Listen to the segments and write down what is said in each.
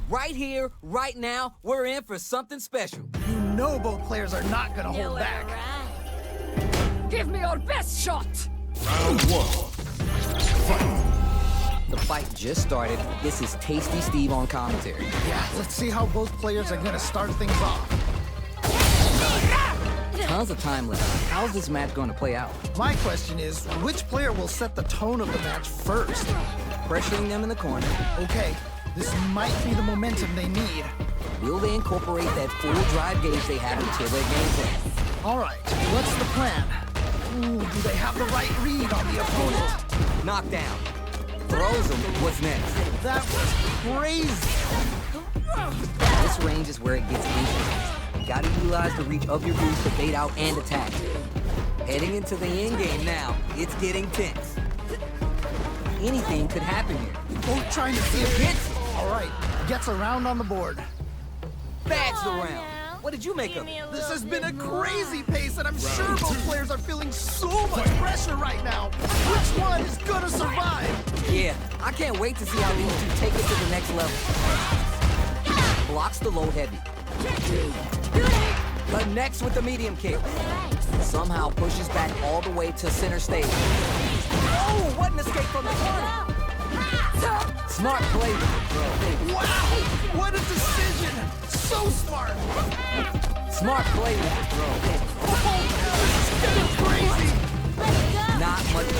Right here, right now, we're in for something special. You know both players are not gonna hold back. Right. Give me your best shot! Round one. Fight. The fight just started. This is Tasty Steve on commentary. Yeah, let's see how both players are gonna start things off. Tons of time left. How's this match going to play out? My question is, which player will set the tone of the match first? Pressuring them in the corner. Okay, this might be the momentum they need. Will they incorporate that full drive gauge they have into their game plan? All right, what's the plan? Ooh, do they have the right read on the opponent? Knockdown. Throws him. What's next? That was crazy. This range is where it gets interesting. Gotta utilize the reach of your boost to bait out and attack. Heading into the end game now, it's getting tense. Anything could happen here. Both trying to see if hits. All right, gets a round on the board. Bags the round. What did you make of it? This has been a crazy pace, and I'm sure both players are feeling so much pressure right now. Which one is gonna survive? Yeah, I can't wait to see how these two take it to the next level. Blocks the low heavy. Connects with the medium kick. Somehow pushes back all the way to center stage. Oh, what an escape from the corner. Smart play with the throw. Wow, what a decision. So smart. Smart play with the throw. Oh, this is getting crazy. Not much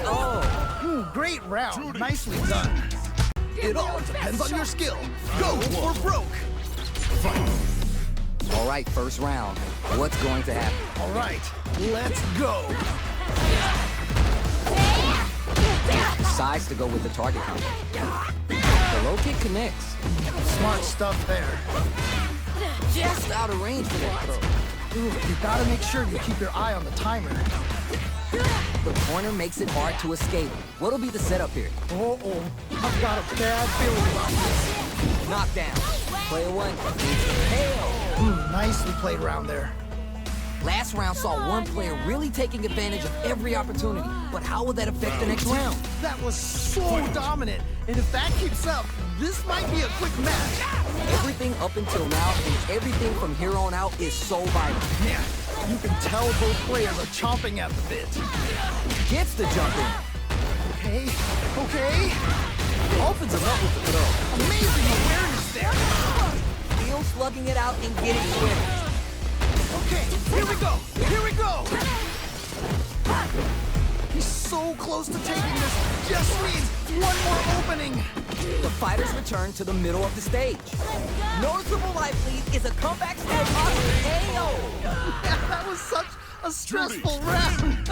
KO. Great round. Nicely done. It all depends on your skill. Go or broke. Fight. All right, first round. What's going to happen? All right, let's go. Decides to go with the target counter. The low kick connects. Smart stuff there. Just out of range for that throw. Ooh, you gotta make sure you keep your eye on the timer. The corner makes it hard to escape. What'll be the setup here? Uh-oh, I've got a bad feeling about this. Knockdown. Player one. KO. Nicely played round there. Last round saw one player really taking advantage of every opportunity. But how will that affect the next round? That was so dominant. And if that keeps up, this might be a quick match. Everything up until now and everything from here on out is so vital. Yeah, you can tell both players are chomping at the bit. Gets the jump in. Okay, okay. Opens him up with the throw. Amazing awareness there. Still slugging it out and getting swimming. Okay, here we go. Here we go. He's so close to taking this. Just needs one more opening. The fighters return to the middle of the stage. Noticeable life lead is a comeback stage on KO. That was such a stressful round.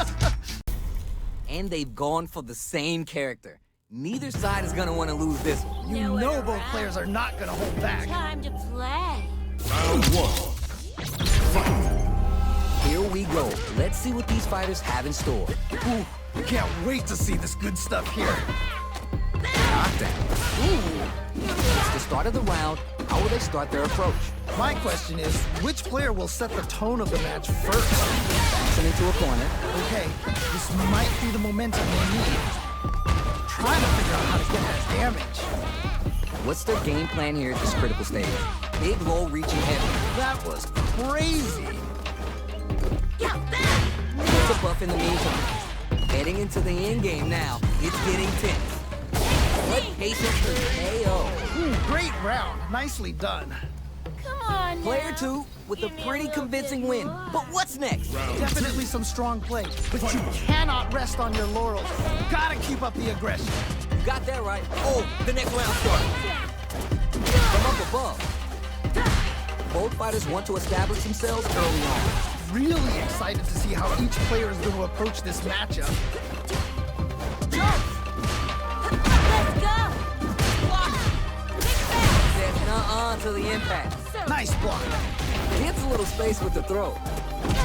And they've gone for the same character. Neither side is gonna want to lose this one. You know both players are not gonna hold back. Time to play. Round one. Fight. Here we go. Let's see what these fighters have in store. Ooh, can't wait to see this good stuff here. Knockdown. Ooh. It's the start of the round. How will they start their approach? My question is, which player will set the tone of the match first? Backs him into a corner. Okay, this might be the momentum they need. Trying to figure out how to get that damage. What's their game plan here at this critical stage? Big, low, reaching heavy. That was crazy. Puts a buff in the meantime. Heading into the end game now. It's getting tense. What patience for KO. Great round. Nicely done. Come on. Player now. two with a pretty convincing win. But what's next? Definitely some strong play, but you cannot rest on your laurels. Gotta keep up the aggression. You got that right. Oh, the next round starts. From up above. Both fighters want to establish themselves early on. Really excited to see how each player is going to approach this matchup. Let's go. Says nuh-uh to the impact. Nice block. Hits a little space with the throw.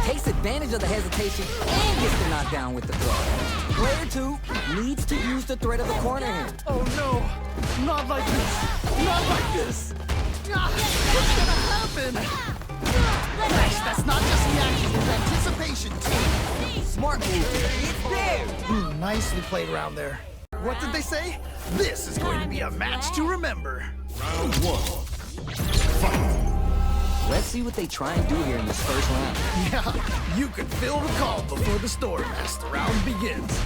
Takes advantage of the hesitation and gets the knockdown with the throw. Player two needs to use the threat of the corner here. Oh no, not like this. Not like this. What's gonna happen? Nice, that's not just reaction, it's anticipation too. Smart move. It's there. Nicely played around there. What did they say? This is going to be a match to remember. Round one. Fight. Let's see what they try and do here in this first round. Yeah, you can feel the call before the storm as the round begins.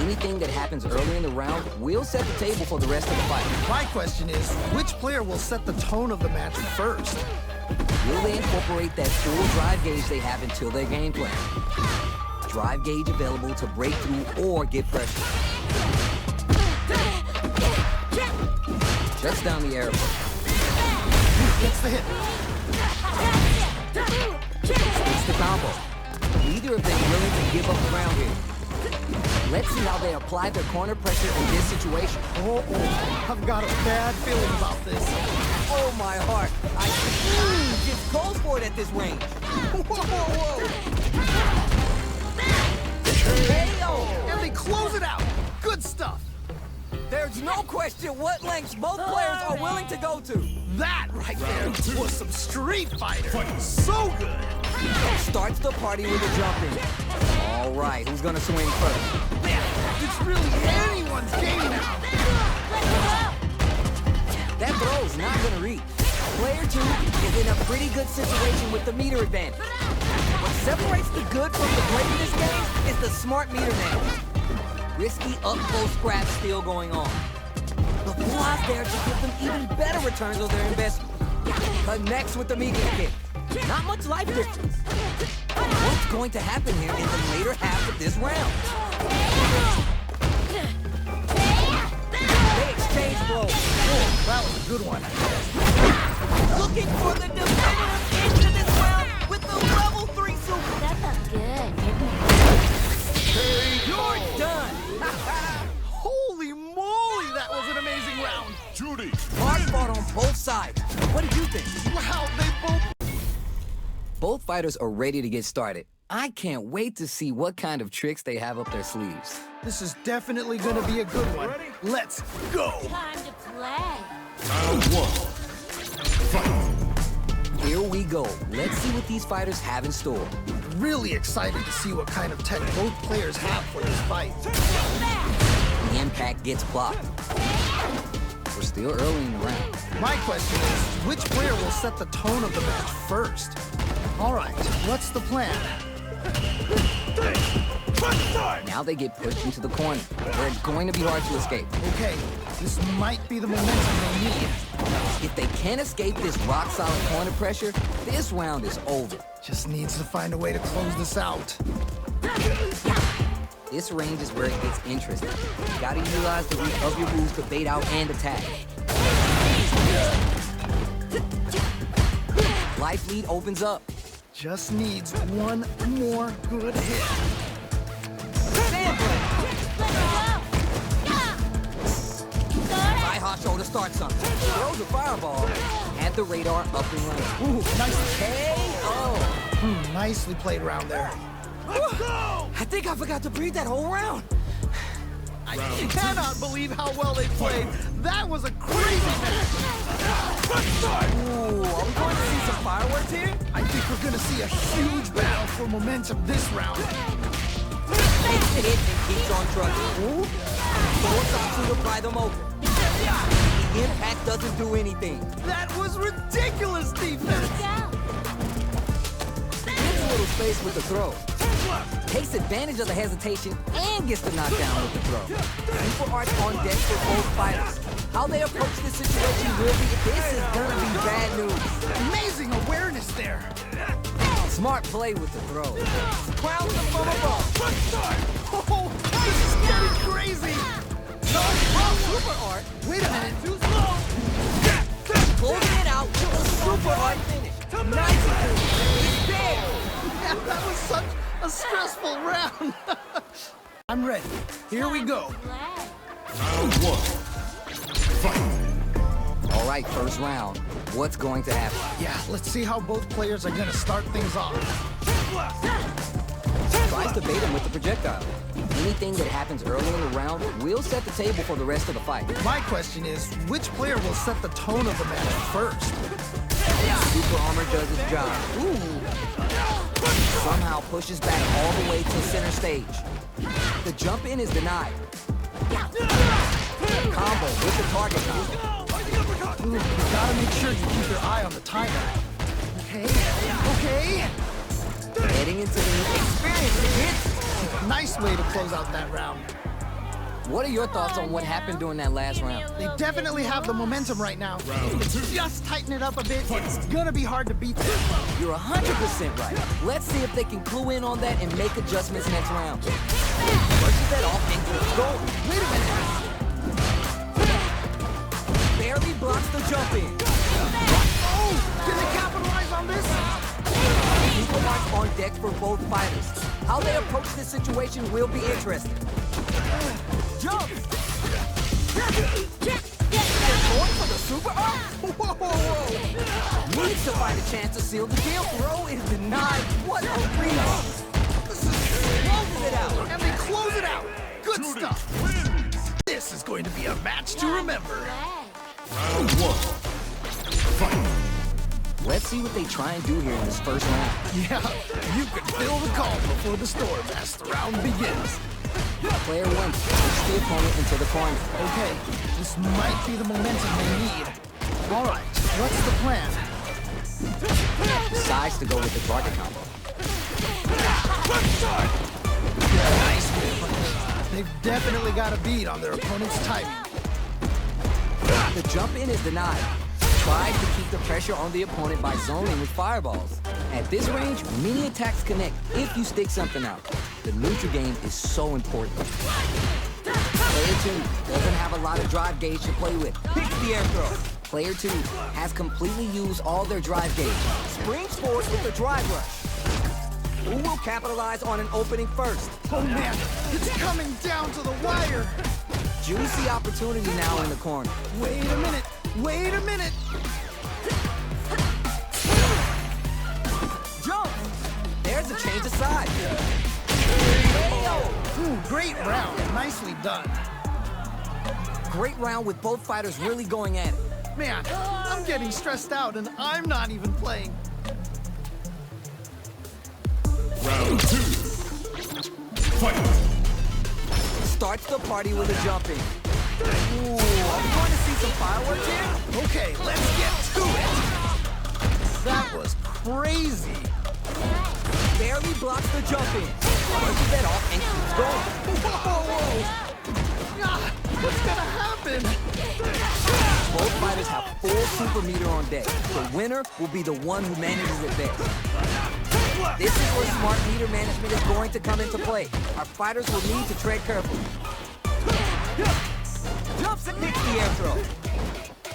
Anything that happens early in the round will set the table for the rest of the fight. My question is, which player will set the tone of the match first? Will they incorporate that full drive gauge they have until their game plan? Drive gauge available to break through or get pressure. Shuts down the arrow. Gets the hit. It's the combo. Neither of them willing to give up ground here. Let's see how they apply their corner pressure in this situation. Oh, I've got a bad feeling about this. Oh my heart. It's cold for it at this range. Whoa. KO! And they close it out. Good stuff. There's no question what lengths both players are willing to go to. That right there was some Street Fighter. So good. Starts the party with a jump in. All right, who's gonna swing first? It's really anyone's game now. That throw's not gonna reach. Player 2 is in a pretty good situation with the meter advantage. What separates the good from the great in this game is the smart meter management. Risky up-close scraps still going on. The flaws there to give them even better returns on their investment. Connects with the medium kick. Not much life difference. What's going to happen here in the later half of this round? They exchange blows. Oh, that was a good one. Looking for the definitive end to this round with the level 3 super. That felt good, didn't it? You're done. Holy moly, that was an amazing round. Juri. Hard fought on both sides. What did you think? Wow, they both... Both fighters are ready to get started. I can't wait to see what kind of tricks they have up their sleeves. This is definitely gonna be a good one. Let's go. Time to play. Round one. Fight. Here we go. Let's see what these fighters have in store. Really excited to see what kind of tech both players have for this fight. The impact gets blocked. We're still early in the round. My question is, which player will set the tone of the match first? All right, what's the plan? Now they get pushed into the corner, where it's going to be hard to escape. Okay, this might be the momentum they need. If they can't escape this rock-solid corner pressure, this round is over. Just needs to find a way to close this out. This range is where it gets interesting. You gotta utilize the reach of your moves to bait out and attack. Life lead opens up. Just needs one more good hit. High hot shoulder starts something. Throws a fireball. And the radar up and running. Ooh, nice. KO! Nicely played around there. I think I forgot to breathe that whole round. I cannot believe how well they played. That was a crazy match. Ooh, are we going to see some fireworks here? I think we're gonna see a huge battle for momentum this round. Takes the hit and keeps on trucking. Ooh, force option to pry them open. The impact doesn't do anything. That was ridiculous defense. Gets a little space with the throw. Takes advantage of the hesitation and gets the knockdown with the throw. Super arts on deck for both fighters. How they approach this situation will be, this is gonna be bad news. Amazing awareness there. Smart play with the throw. Crowns them from above. Oh, this is getting crazy. Super art. Wait a minute. Too slow. Closing it out with a super art finish. Nice. It's there. Yeah, that was such a stressful round. I'm ready. Here we go. Round one. Fight. All right, first round. What's going to happen? Yeah, let's see how both players are gonna start things off. Tries to bait him with the projectile. Anything that happens early in the round will set the table for the rest of the fight. My question is, which player will set the tone of the match first? Super armor does its job. Ooh. Somehow pushes back all the way to center stage. The jump in is denied. Combo with the target combo. Ooh, you gotta make sure you keep your eye on the timer. Okay, okay. Heading into the experience the hits. Nice way to close out that round. What are your thoughts on what happened during that last round? They definitely have the momentum right now. If it's just tighten it up a bit, it's gonna be hard to beat them. You're 100% right. Let's see if they can clue in on that and make adjustments next round. Pushes that off and keeps going. Wait a minute. Barely blocks the jump in. Oh, can they capitalize on this? Equal marks on deck for both fighters. How they approach this situation will be interesting. Jump! They're going for the super arm? Whoa! Needs to find a chance to seal the deal. Throw is denied. What a reach! Closes it out. And they close it out. Good Juri stuff. wins. This is going to be a match to remember. Round 1. Fight. Let's see what they try and do here in this first round. Yeah, you can feel the calm before the storm as the round begins. Player 1 pushes the opponent into the corner. Okay, this might be the momentum they need. All right, what's the plan? Decides to go with the target combo. Nice move. They've definitely got a beat on their opponent's timing. The jump in is denied. Tries to keep the pressure on the opponent by zoning with fireballs. At this range, many attacks connect if you stick something out. The neutral game is so important. Player 2 doesn't have a lot of drive gauge to play with. Picks the air throw. Player 2 has completely used all their drive gauge. Springs forward with the drive rush. Who will capitalize on an opening first? Oh man, it's coming down to the wire. Juicy opportunity now in the corner. Wait a minute, wait a minute. Jump! There's a change of side. Ooh, great round, nicely done. Great round with both fighters really going at it. Man, I'm getting stressed out and I'm not even playing. Round 2. Fight. Starts the party with a jump in. Ooh, are we going to see some fireworks here? Okay, let's get to it. That was crazy. Barely blocks the jump in. Pushes that off and keeps going. Whoa! Ah, what's gonna happen? Both fighters have full super meter on deck. The winner will be the one who manages it best. This is where smart meter management is going to come into play. Our fighters will need to tread carefully. Jumps and hits the air throw.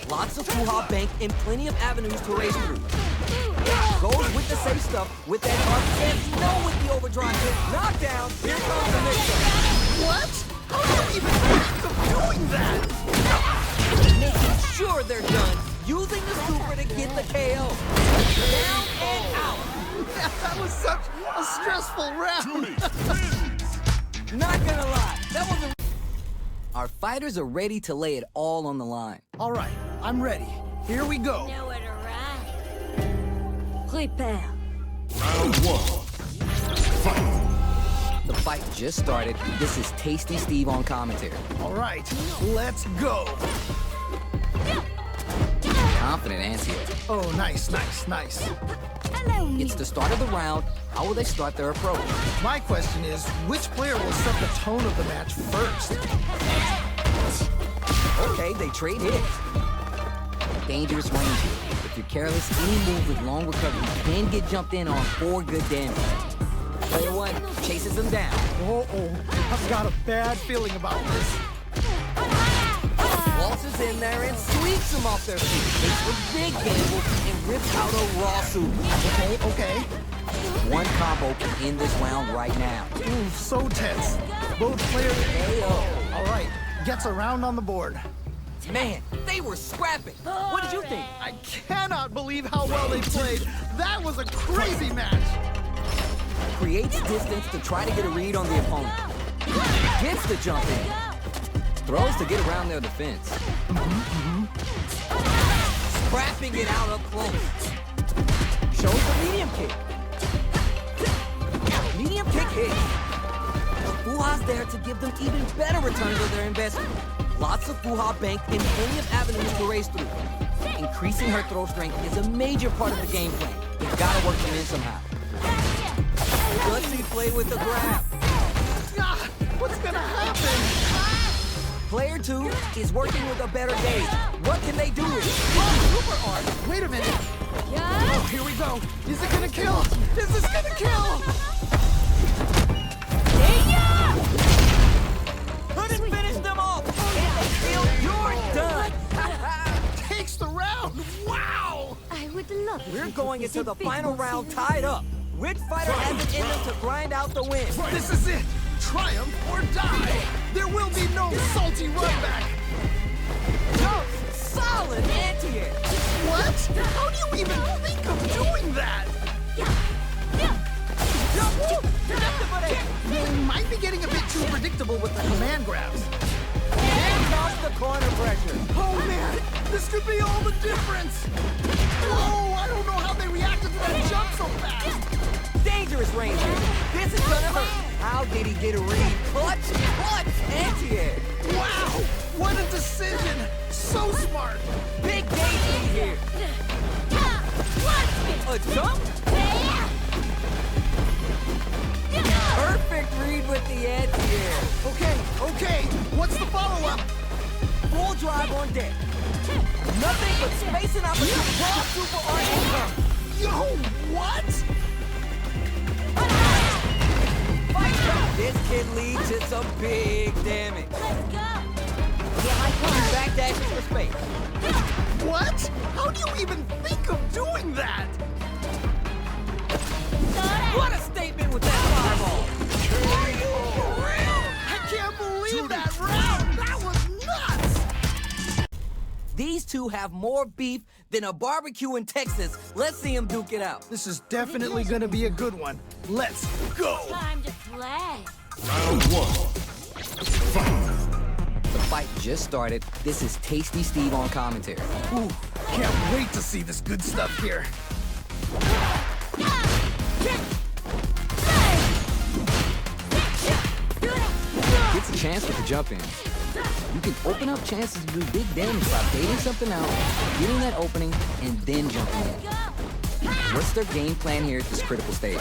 Lots of hoo-ha bank and plenty of avenues to race through. Goes with the safe stuff with that target and no with the overdrive hit. Knockdown. Here comes the mix-up. What? How do you even think of doing that? Making sure they're done. Using the super to get the KO. Down and out. That was such a stressful round. Juri wins. Not gonna lie, that wasn't. Our fighters are ready to lay it all on the line. All right, I'm ready. Here we go. Nowhere to ride. Prepare. Round 1. Fight. The fight just started. This is Tasty Steve on commentary. All right, let's go. Confident answer. Oh, nice, nice, nice. Hello, It's the start of the round. How will they start their approach? My question is, which player will set the tone of the match first? Okay, they trade hits. Dangerous range here. If you're careless, any move with long recovery can get jumped in on for good damage. Player 1 chases them down. Uh-oh, I've got a bad feeling about this. Waltzes in there and sweeps them off their feet. Takes a big gamble and rips out a raw super. Okay, okay. One combo can end this round right now. Ooh, so tense. Both players... KO. All right, gets a round on the board. Man, they were scrapping. What did you think? I cannot believe how well they played. That was a crazy match. Creates distance to try to get a read on the opponent. Gets the jump in. Throws to get around their defense. Scrapping it out up close. Shows the medium kick. Medium kick hit. The Fuha's there to give them even better returns on their investment. Lots of Fuha bank and plenty of avenues to race through. Increasing her throw strength is a major part of the game plan. You've gotta work them in somehow. Gutsy play with the grab. Ah, what's gonna happen? Player 2 is working with a better gauge. What can they do with it? Oh, super art. Wait a minute. Oh, here we go. Is it gonna kill? Is this gonna kill? Couldn't finish them off, and they feel you're done. Takes the round. Wow. I would love it. We're if going you into could the be final more round serious. tied up. Which fighter has it in them to grind out the win? This is it. Triumph or die. There will be no salty run back. No, solid anti-air. What? How do you even think of doing that? They might be getting a bit too predictable with the command grabs. And comes the corner pressure. Oh man, this could be all the difference. Oh, I don't know how they reacted to that jump so fast. Dangerous range here. This is gonna hurt. How did he get a read? Clutch, anti-air. Wow, what a decision. So smart. Big gauge lead here. A jump? Perfect read with the anti-air. Okay, what's the follow-up? Full drive on deck. Nothing but space and opportunity. Raw super art income. Yo, what? This kid leads to some big damage. Let's go. Back dashes for space. What? How do you even think of doing that? What a statement with that fireball. Are you for real? I can't believe that round. That was nuts. These two have more beef than a barbecue in Texas. Let's see them duke it out. This is definitely gonna be a good one. Let's go. Time to play. Round 1. Fight. The fight just started. This is Tasty Steve on commentary. Ooh, can't wait to see this good stuff here. Gets a chance with the jump in. You can open up chances to do big damage by baiting something out, getting that opening, and then jumping in. What's their game plan here at this critical stage?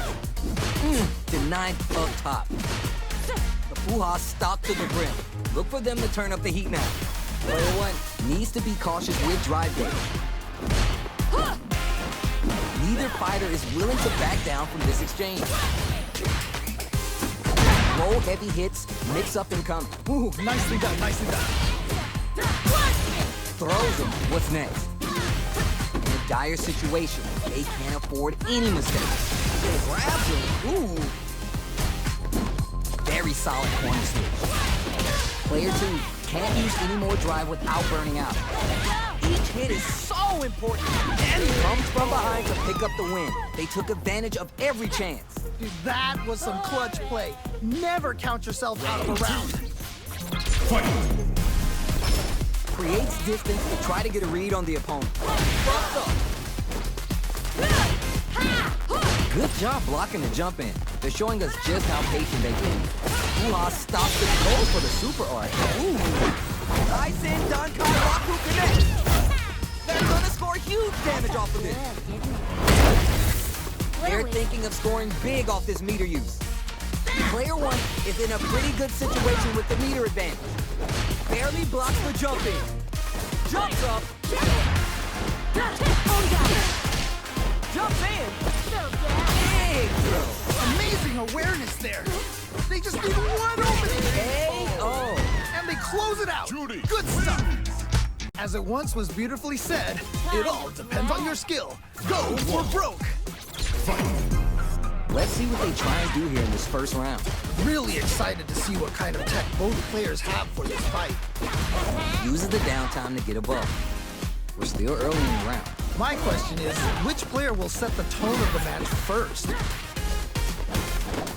Denied up top. The Fuha stopped to the brim. Look for them to turn up the heat now. Player 1 needs to be cautious with drive gauge. Neither fighter is willing to back down from this exchange. Low, heavy hits, mix up and coming. Ooh, nicely done, nicely done. Throws him. What's next? In a dire situation, they can't afford any mistakes. Grabs him. Ooh. Very solid corner switch. Player 2 can't use any more drive without burning out. Each hit is so important. And he comes from behind to pick up the win. They took advantage of every chance. Dude, that was some clutch play. Never count yourself out of a round. Fight. Creates distance to try to get a read on the opponent. Buffed up. Good job blocking the jump in. They're showing us just how patient they can be. Fuha stops the goal for the super art. Ooh. Tyson Dankai Raku connect. They're gonna score huge damage off of this. They're thinking of scoring big off this meter use. Player 1 is in a pretty good situation with the meter advantage. Barely blocks the jump in. Jumps up. Jumps in. Big throw. Amazing awareness there. They just need one opening. K.O. And they close it out. Juri. Good stuff. As it once was beautifully said, it all depends on your skill. Go or broke. Fight. Let's see what they try and do here in this first round. Really excited to see what kind of tech both players have for this fight. Uses the downtime to get above. We're still early in the round. My question is, which player will set the tone of the match first?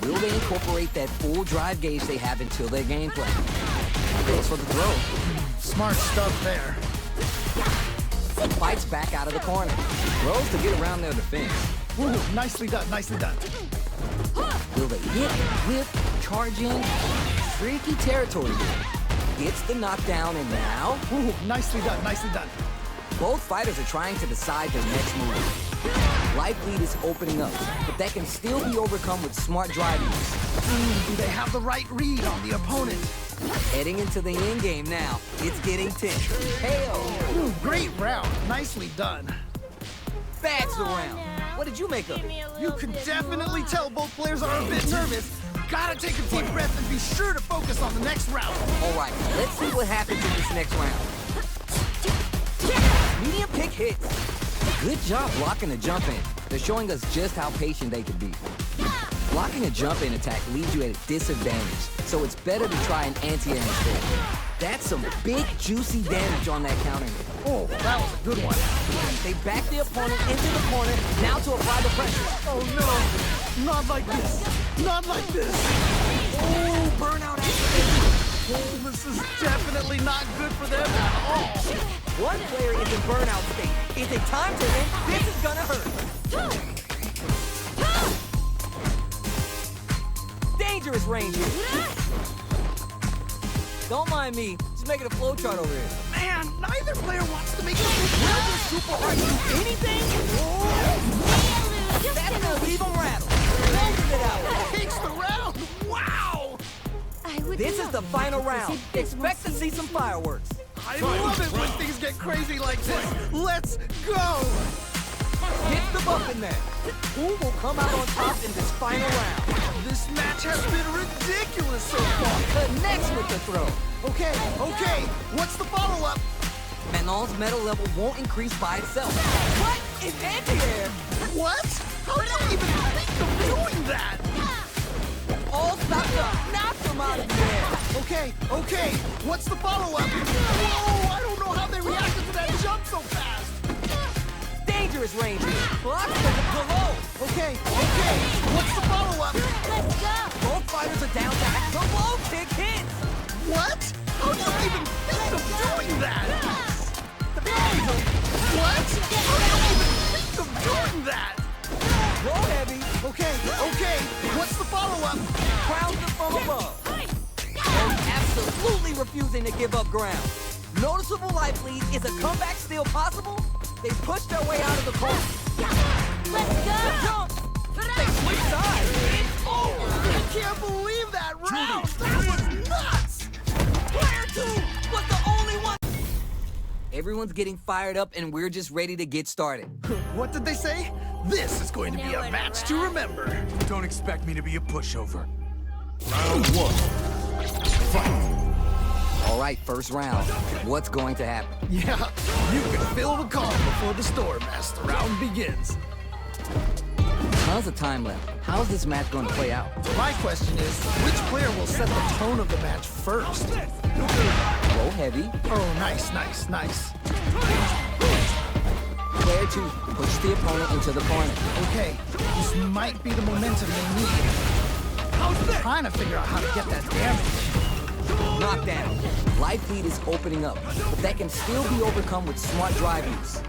Will they incorporate that full drive gauge they have until their gameplay? Goes for the throw. Smart stuff there. Fights back out of the corner. Throws to get around their defense. Ooh, nicely done, nicely done. Will they hit, whip, charge in? Tricky territory here. gets the knockdown, and now Ooh, nicely done, nicely done. both fighters are trying to decide their next move. Life lead is opening up, but that can still be overcome with smart drive moves. Do they have the right read on the opponent? Heading into the end game now, it's getting tense. Hey-oh, Ooh, great round, nicely done. that's the round. What did you make of it? You can definitely tell both players are a bit nervous. Gotta take a deep breath and be sure to focus on the next round. All right, let's see what happens in this next round. Medium kick hits. Good job blocking the jump in. They're showing us just how patient they can be. Blocking a jump in attack leaves you at a disadvantage, so it's better to try an anti-air instead. That's some big, juicy damage on that counter hit. Oh, that was a good one. They back the opponent into the corner, now to apply the pressure. Oh no, not like this. Not like this. Oh, burnout activation. Oh, this is definitely not good for them at all. One player is in burnout state. Is it time to win? This is gonna hurt. Dangerous range here. Don't mind me. Just making a flowchart over here. Man, neither player wants to make a Will this super hard do anything? That's gonna leave him rattled. Closes it out. takes the round. Wow! This is the final round. Expect to see some fireworks. I love it when things get crazy like this. Let's go! Hit the bump in there. Who will come out on top in this final round? This match has been ridiculous so far. Connects with the throw. Okay, what's the follow-up? Manon's metal level won't increase by itself. What is anti-air? What? How do you even think of doing that? All stopped up. Knocked him out of the air. Okay, what's the follow-up? Whoa, I don't know how they reacted to that jump so fast. Dangerous range here. Blocks from below. Okay, what's the follow-up? Let's go! Both fighters are down back. The low kick hits. What? How do you even think of doing that? What? How do you even think of doing that? Go heavy. Okay, what's the follow-up? Crowns them from above. And absolutely refusing to give up ground. Noticeable life lead. Is a comeback still possible? They pushed their way out of the corner. Let's go! Jump. They switch sides. It's over. I can't believe that round! That was nuts! Player 2 was the only one. Everyone's getting fired up and we're just ready to get started. What did they say? This is going to be a match to remember. Don't expect me to be a pushover. Round one. Fight. All right, first round. What's going to happen? Yeah, you can feel the calm before the storm as the round begins. Tons of time left. How's this match going to play out? My question is, which player will set the tone of the match first? Go heavy. Oh, nice. Player 2, push the opponent into the corner. Okay, this might be the momentum they need. Trying to figure out how to get that damage. Knockdown. Life lead is opening up, but that can still be overcome with smart drive use.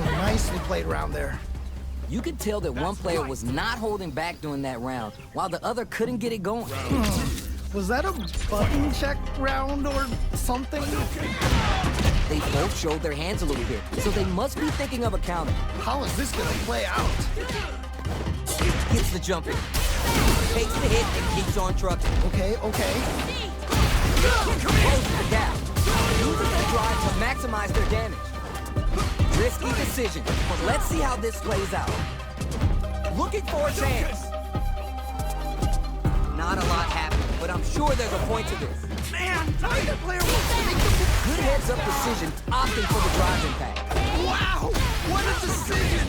Nicely played round there. You could tell that one player was not holding back during that round, while the other couldn't get it going. Was that a button check round or something? They both showed their hands a little bit, so they must be thinking of a counter. How is this gonna play out? Hits the jump in. Takes the hit and keeps on trucking. Okay. Closes the gap. Uses their drive to maximize their damage. Risky decision, but let's see how this plays out. Looking for a chance. Not a lot happened, but I'm sure there's a point to this. Man, neither player wants to make the Good heads-up decision, opting for the drive impact. Wow! What a decision!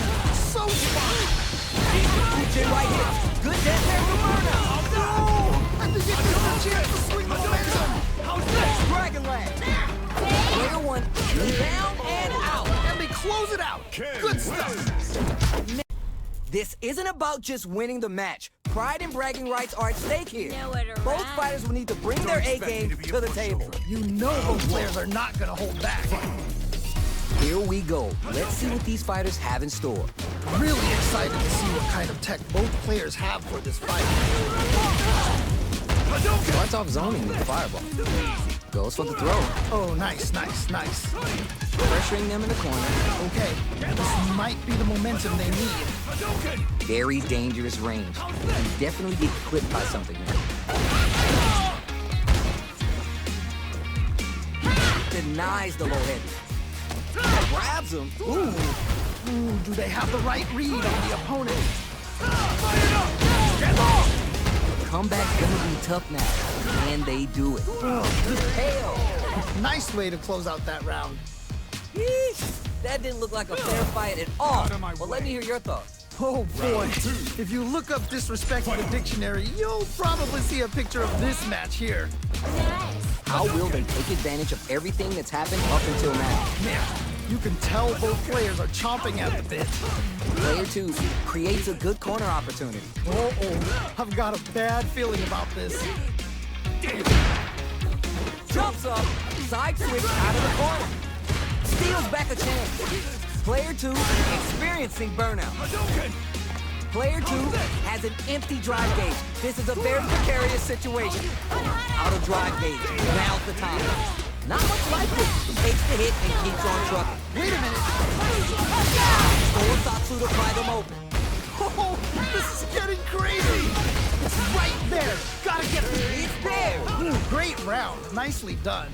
So smart! Reach in right here. Good dead there for burnout. No! I think it gives a chance to swing the momentum! How's this? Dragonland. Player 1, down and out. And they close it out! Good stuff! This isn't about just winning the match. Pride and bragging rights are at stake here. Nowhere to Both run. fighters will need to bring their expect me A-game to be to a the pushover. table. You know both players are not gonna hold back. Here we go. Let's see what these fighters have in store. Really excited to see what kind of tech both players have for this fight. Starts off zoning with the fireball. Goes for the throw. Oh, nice, nice, nice. Pressuring them in the corner. Okay, this might be the momentum they need. Very dangerous range. Can definitely get clipped by something here. Denies the low heavy. Grabs him. Ooh, do they have the right read on the opponent? Comeback's gonna be tough now. And they do it. Hell. Nice way to close out that round. Yeesh. That didn't look like a fair fight at all. Well, let me hear your thoughts. Oh boy, if you look up disrespect in the dictionary, you'll probably see a picture of this match here. How will they take advantage of everything that's happened up until now? Man, you can tell both players are chomping at the bit. Player 2 creates a good corner opportunity. Uh-oh, I've got a bad feeling about this. Jumps up, side switch out of the corner. Steals back a chance. Player 2 experiencing burnout. Player 2 has an empty drive gauge. This is a very precarious situation. Out of drive gauge. Now's the time. Not much like this. Takes the hit and keeps on trucking. Wait a minute. Force Satsu to pry them open. Oh, this is getting crazy. It's right there. Gotta get it. It's there. Ooh, great round. Nicely done.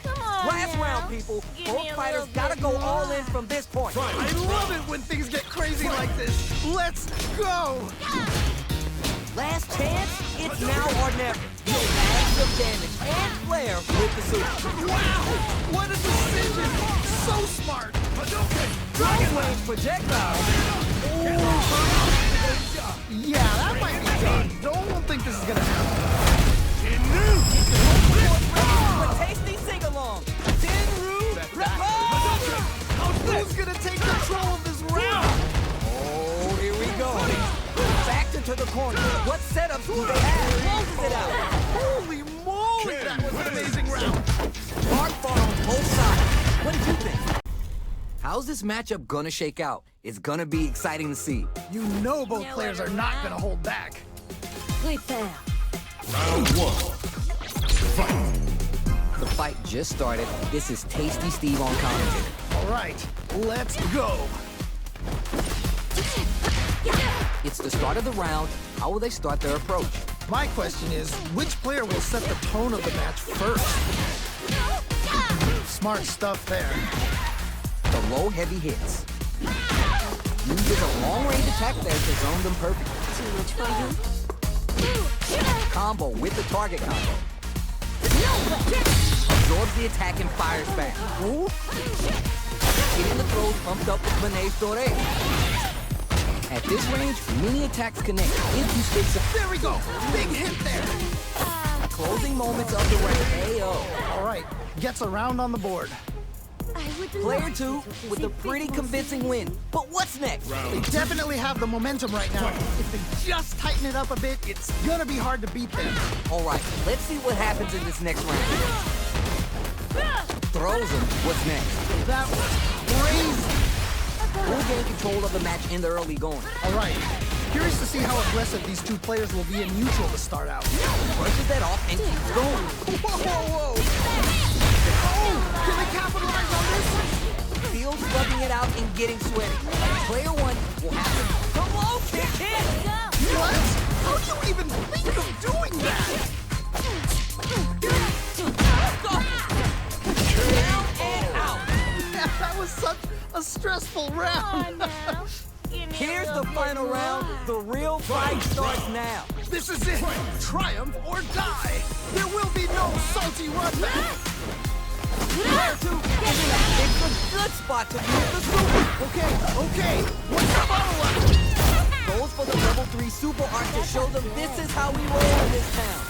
Come on Last now. round, people. Give Both me a fighters little gotta bit go more. all in from this point. I love it when things get crazy like this. Let's go. Last chance, it's now or never. Massive damage and flair with the super. Wow, what a decision. So smart. Dragon Wave projectile. Yeah, that might be done. Don't think this is gonna happen. A tasty sing-along. Tenru Repose! Who's gonna take control of this round? Oh, here we go. Back into the corner. What setups do they have? Closes it out. Holy moly, that was an amazing round. Hard fought on both sides. What did you think? How's this matchup gonna shake out? It's gonna be exciting to see. You know both players are not gonna hold back. Prepare. Round 1. Fight. The fight just started. This is Tasty Steve on commentary. All right, let's go. It's the start of the round. How will they start their approach? My question is, which player will set the tone of the match first? Smart stuff there. The low heavy hits. Uses a long-range attack there to zone them perfectly. Too much for you. Combo with the target combo. Absorbs the attack and fires back. Getting the throws pumped up with Manet's Dore. At this range, many attacks connect if you stick some. There we go. Big hit there. Closing moments of the round. AO. All right, gets a round on the board. Player 2 with a pretty convincing win. But what's next? They definitely have the momentum right now. If they just tighten it up a bit, it's gonna be hard to beat them. All right, let's see what happens in this next round. Throws him. What's next? That was crazy. We'll gain control of the match in the early going. All right, curious to see how aggressive these two players will be in neutral to start out. Brushes that off and keeps going. Whoa, whoa, whoa. Oh, can they capitalize on this? Fields rubbing it out and getting sweaty. Player 1 will have to go low kick in. What? How do you even think of doing that? Down and out. Yeah, that was such a stressful round. Here's the final round. The real fight starts now. This is it. Triumph or die. There will be no salty run back. Player 2 it's a good spot to use the super. Okay. What's the bottle up? Goes for the level 3 super art to show them this is how we roll in this town.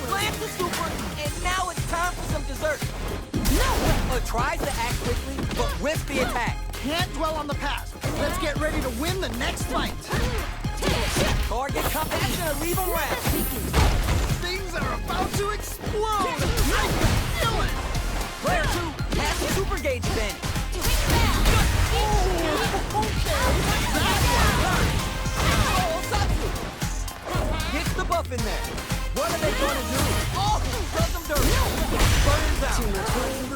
Plant the super, and now it's time for some dessert. Tries to act quickly, but whiffs the attack. Can't dwell on the past. Let's get ready to win the next fight. Target company's gonna leave him round. Things are about to explode. I can feel it. Player 2 has the super gauge advantage. Oh, okay. Gets the buff in there. What are they going to do? Oh, does them dirty. Burns out.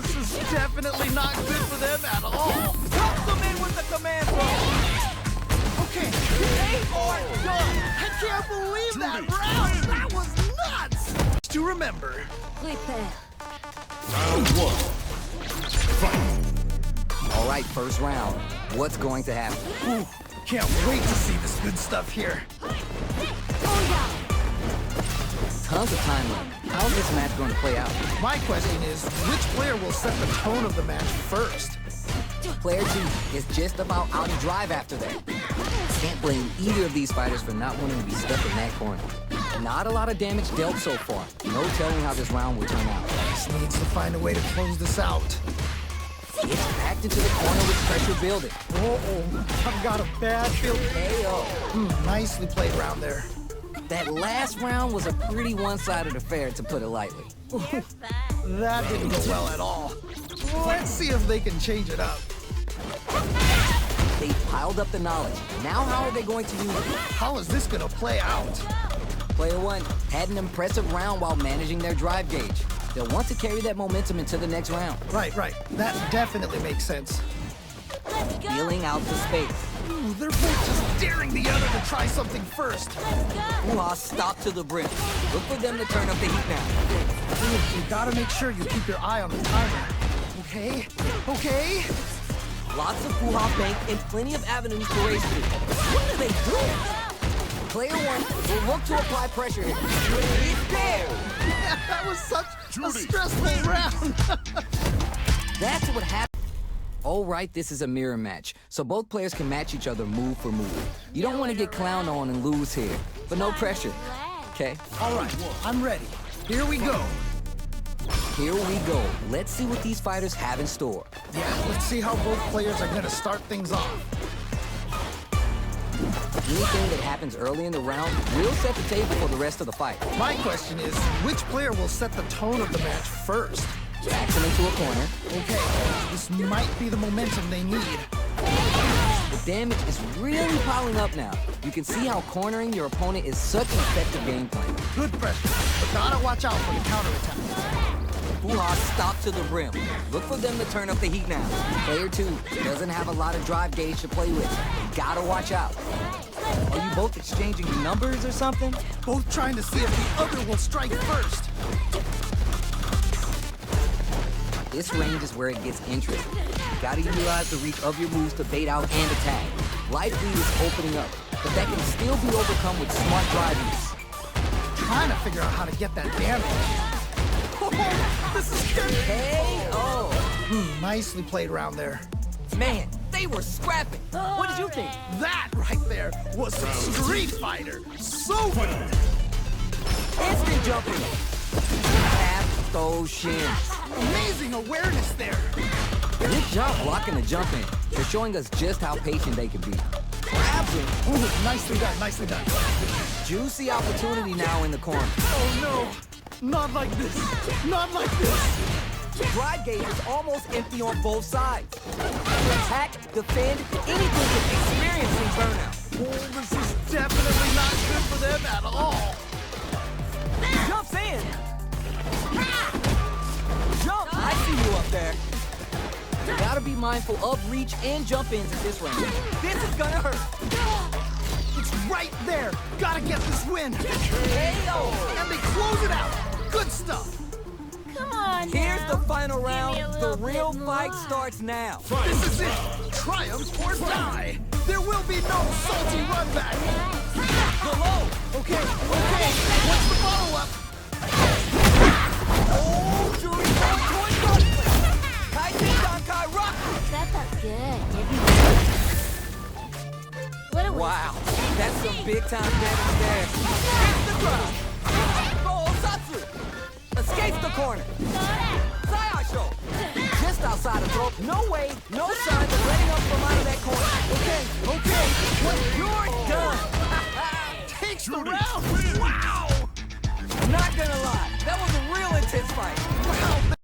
This is definitely not good for them at all. Pops them in with the command throw. Okay, they are done. I can't believe that round. That was nuts. To remember. Round one. Fight. All right, first round. What's going to happen? Ooh, can't wait to see this good stuff here. Tons of time left. How's this match going to play out? My question is, which player will set the tone of the match first? Player 2 is just about out of drive after that. Can't blame either of these fighters for not wanting to be stuck in that corner. Not a lot of damage dealt so far. No telling how this round will turn out. Just needs to find a way to close this out. It's backed into the corner with pressure building. Uh-oh, I've got a bad feeling. KO. Nicely played around there. That last round was a pretty one-sided affair, to put it lightly. That didn't go well at all. Let's see if they can change it up. They piled up the knowledge. Now how are they going to use it? How is this gonna play out? Player 1 had an impressive round while managing their drive gauge. They'll want to carry that momentum into the next round. Right. That definitely makes sense. Feeling out the space. Ooh, they're both just daring the other to try something first. Hoo-ha stopped to the brim. Look for them to turn up the heat now. Ooh, you gotta make sure you keep your eye on the timer. Okay? Lots of hoo-ha bank and plenty of avenues to race through. What are they doing? Player 1 will look to apply pressure here. It's there! That was such a stressful round. That's what happened. All right, this is a mirror match, so both players can match each other move for move. You don't want to get clowned on and lose here, but no pressure, okay? All right, I'm ready. Here we go. Here we go. Let's see what these fighters have in store. Yeah, let's see how both players are gonna start things off. Anything that happens early in the round will set the table for the rest of the fight. My question is, which player will set the tone of the match first? Backs them into a corner. Okay, this might be the momentum they need. The damage is really piling up now. You can see how cornering your opponent is such an effective game plan. Good pressure, but gotta watch out for the counterattack. Hoo-ha stopped to the brim. Look for them to turn up the heat now. Player 2 doesn't have a lot of drive gauge to play with. You gotta watch out. Are you both exchanging numbers or something? Both trying to see if the other will strike first. This range is where it gets interesting. You gotta utilize the reach of your moves to bait out and attack. Life lead is opening up, but that can still be overcome with smart drive use. Trying to figure out how to get that damage. Oh, this is scary. KO! Nicely played around there. Man, they were scrapping. What did you think? That right there was some Street Fighter. So good. Instant jumping. Tap those shins. Amazing awareness there. Good job blocking the jump in. They're showing us just how patient they can be. Grabs him. Ooh, nicely done. Juicy opportunity now in the corner. Oh no, not like this. Drive gauge is almost empty on both sides. Attack, defend, anything but experiencing burnout. Oh, this is definitely not good for them at all. Jumps in. Jump! I see you up there. You gotta be mindful of reach and jump ins at this range. This is gonna hurt. It's right there. Gotta get this win. KO! And they close it out. Good stuff. Come on Here's now. the final round. me a The little real bit fight more. starts now. This is it. Triumph or die. There will be no salty run back. Below! Okay. What's the follow-up? Oh, Juri, towards conflict. Kaijin Dankai rock! That felt good, didn't it? Wow, that's some big time damage there. Hits the ground. Go Satsu. Escapes the corner. Sayasho. Just outside of throat. No way, no signs of letting up from out of that corner. Okay. You're done. Takes the round. Wow. Not gonna lie, that was a real intense fight. Wow.